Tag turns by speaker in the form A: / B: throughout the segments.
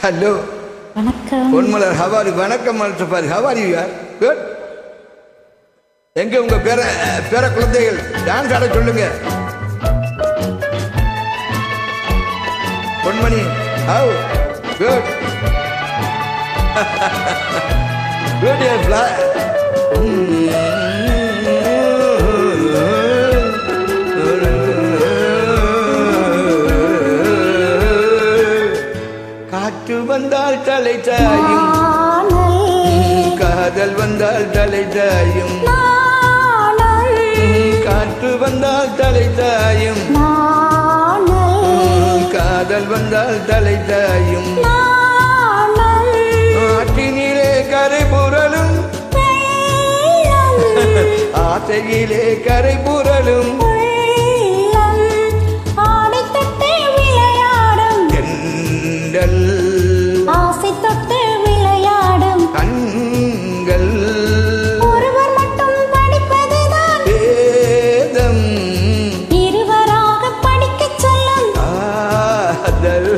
A: Hello
B: வணக்கம்.
A: பொன்மலர் ஹவாரி வணக்கம் மல்சபாரி ஹவாரி யார் குட். எங்க உங்க பேர குழந்தைகள் டான்ஸ் ஆட சொல்லுங்க. பொன்மணி ஹவ் குட் குட் யார் ஃப்ளை காற்று வந்தால் தலை சாயும், காதல் வந்தால் தலை சாயும், காற்று வந்தால் தலை சாயும், காதல் வந்தால் தலை சாயும், ஆற்றினிலே கரை புரளும், ஆசையிலே கரை புரளும்,
B: ஆசை தொட்டு விளையாடும்
A: கண்கள்,
B: ஒருவர் மட்டும் படிப்பதுதான்
A: வேதம்,
B: இருவராக படிக்கச் சொல்லும்
A: காதல்.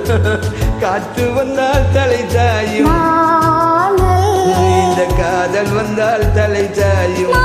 A: காற்று வந்தால் தலை சாயும், இந்த காதல் வந்தால் தலை சாயும்.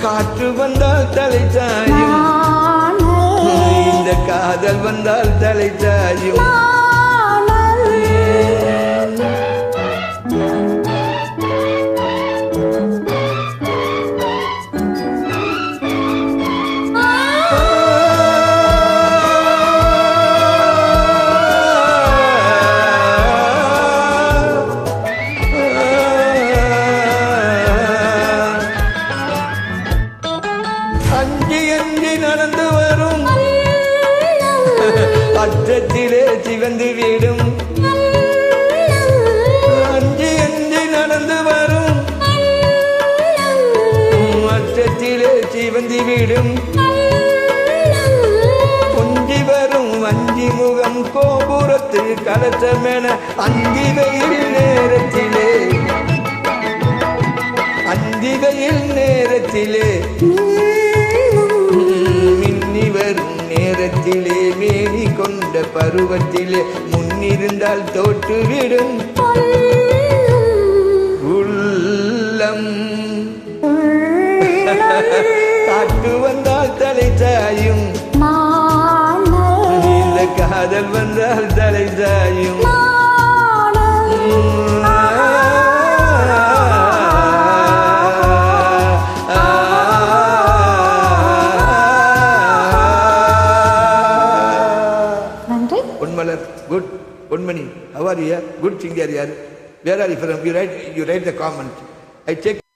A: காற்று வந்தால் தலை சாயும், இந்த காதல் வந்தால் தலை சாயும். அஞ்சி அஞ்சி நடந்து வரும், அச்சத்திலே சிவந்து விடும், அஞ்சி அஞ்சி நடந்து வரும், அச்சத்திலே சிவந்து விடும், கொஞ்சி வரும் வஞ்சி முகம் கோபுரத்து கலசமென அந்திகையில் நேரத்திலே, அந்திகையில் நேரத்திலே, மின்னி வரும் நேரத்திலே, மேனி கொண்ட பருவத்திலே, முன்னிருந்தால் தோற்றுவிடும் உள்ளம். காற்று வந்தால் தலை சாயும், இந்த காதல் வந்தால் தலை சாயும். Ponmalar good. Ponmani how are you? Good singer. Where are you from? You write the comment. I check.